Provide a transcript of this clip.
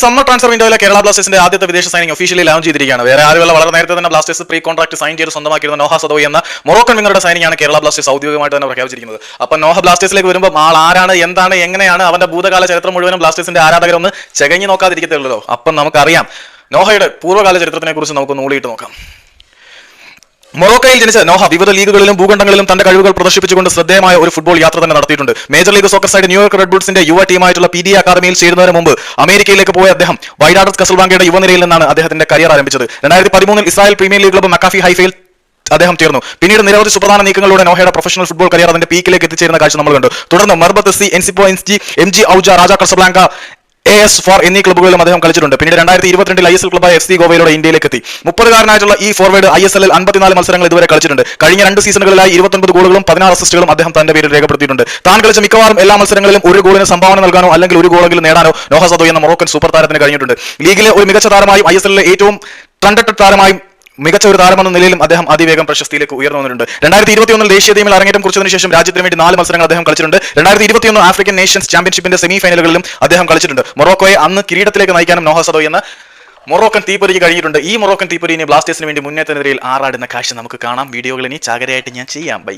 Summer transfer വിൻഡോയിലെ Kerala ബ്ലാസ്റ്റേഴ്സിന്റെ ആദ്യത്തെ വിദേശ സൈനിങ് ഒഫീഷ്യലി ലോഞ്ച് ചെയ്തിരിക്കുകയാണ്. വേറെ ആരുമല്ല, വളരെ നേരത്തെ തന്നെ ബ്ലാസ്റ്റേഴ്സ് പ്രീ കോൺട്രാക്ട് സൈൻ ചെയ്ത് സ്വന്തമാക്കിയിരുന്ന നോഹ സദോയി എന്ന മൊറോക്കൻ വിങ്ങറുടെ സൈനിങ് ആണ് കേരള ബ്ലാസ്റ്റേഴ്സ് ഔദ്യോഗികമായിട്ട് തന്നെ പ്രഖ്യാപിച്ചിരിക്കുന്നത്. അപ്പോൾ നോഹ ബ്ലാസ്റ്റേഴ്സിലേക്ക് വരുമ്പോൾ ആൾ ആരാണ്, എന്താണ്, എങ്ങനെയാണ്, അവന്റെ ഭൂതകാല ചരിത്രം മുഴുവനും ബ്ലാസ്റ്റേഴ്സിന്റെ ആരാധകരൊന്ന് ചെകഞ്ഞു നോക്കാതിരിക്കത്തുള്ളൂ. അപ്പം നമുക്കറിയാം നോഹയുടെ പൂർവ്വകാല ചരിത്രത്തിനെ കുറിച്ച് നമുക്ക് നൂളിയിട്ട് നോക്കാം. മൊറോക്കയിൽ ജനിച്ച നോഹ വിവിധ ലീഗുകളിലും ഭൂഖണ്ഡങ്ങളിലും തന്റെ കഴിവുകൾ പ്രദർശിപ്പിച്ചുകൊണ്ട് ശ്രദ്ധേയമായ ഒരു ഫുട്ബോൾ യാത്ര തന്നെ നടത്തിയിട്ടുണ്ട്. Major league soccer side New York red ബുൾസിന്റെ യുവ ടീമായിട്ടുള്ള PDA അക്കാദമിയിൽ ചേരുന്നതിന് മുമ്പ് അമേരിക്കയിലേക്ക് പോയ അദ്ദേഹം വൈഡാഡസ് കസൽബാങ്കയുടെ യുവനിരയിൽ നിന്നാണ് അദ്ദേഹത്തിന്റെ കരിയർ ആരംഭിച്ചത്. 2013 Israel premier league club McAfee ഹൈഫയിൽ അദ്ദേഹം ചേർന്നു. പിന്നീട് നിരവധി സുപ്രധാന നീക്കങ്ങളിലൂടെ നോഹയുടെ പ്രൊഫഷണൽ ഫുട്ബോൾ കരിയർ അതിന്റെ പീക്കിലേക്ക് എത്തിച്ചേരുന്ന കാഴ്ച നമ്മൾ കണ്ടു. തുടർന്ന് മർബത്ത് SC, എൻസിപ്പോ SG, MG ഔജ, രാജ കസബ്ലാങ്ക, AS4 എന്നീ ക്ലബ്ബുകളിലും അദ്ദേഹം കളിച്ചിട്ടുണ്ട്. പിന്നീട് 2022 ISL ക്ലബ്ബായ FC ഗോവയിലൂടെ ഇന്ത്യയിലേക്ക് എത്തി. 30-കാരനായിട്ടുള്ള ഈ ഫോർവേഡ് ISL 54 മത്സരങ്ങൾ ഇതുവരെ കളിച്ചിട്ടുണ്ട്. കഴിഞ്ഞ 2 സീസണുകളിലായി 29 ഗോളുകളും 16 അസിസ്റ്റുകളും അദ്ദേഹം തന്റെ പേരിൽ രേഖപ്പെടുത്തിയിട്ടുണ്ട്. താൻ കളിച്ച മിക്കവാറും എല്ലാ മത്സരങ്ങളിലും ഒരു ഗോളിന് സംഭാവന നൽകാനോ അല്ലെങ്കിൽ ഒരു ഗോളെങ്കിലും നേടാനോ നോഹ സദോയി എന്ന മൊറോക്കൻ സൂപ്പർ താരത്തിന് കഴിഞ്ഞിട്ടുണ്ട്. ലീഗിലെ ഒരു മികച്ച താരമായും ISLലെ ഏറ്റവും ട്രെൻഡഡ് താരമായും മികച്ച ഒരു താരമെന്ന നിലയിലും അദ്ദേഹം അതിവേഗം പ്രശസ്തിയിലേക്ക് ഉയർന്നു വന്നിട്ടുണ്ട്. 2021 ദേശീയ ടീമിൽ അരങ്ങേറ്റം കുറിച്ചതിനു ശേഷം രാജ്യത്തിന് വേണ്ടി 4 മത്സരങ്ങൾ അദ്ദേഹം കളിച്ചിട്ടുണ്ട്. 2021 ആഫ്രിക്കൻ നേഷൻസ് ചാമ്പ്യൻഷിപ്പിന്റെ സെമി ഫൈനലുകളിലും അദ്ദേഹം കളിച്ചിട്ടുണ്ട്. മൊറോക്കോയെ അന്ന് കിരീടത്തിലേക്ക് നയിക്കാനും നോഹ സദോയി എന്ന മൊറോക്കൻ തീപ്പൊരിക്ക് കഴിഞ്ഞിട്ടുണ്ട്. ഈ മൊറോക്കൻ തീപ്പൊരിനെ ബ്ലാസ്റ്റേഴ്സിന് വേണ്ടി മുന്നേറ്റ നിരയിൽ ആറാടുന്ന കാഴ്ച നമുക്ക് കാണാം. വീഡിയോകൾ ഇനി ചാകരയായിട്ട് ഞാൻ ചെയ്യാം. ബൈ.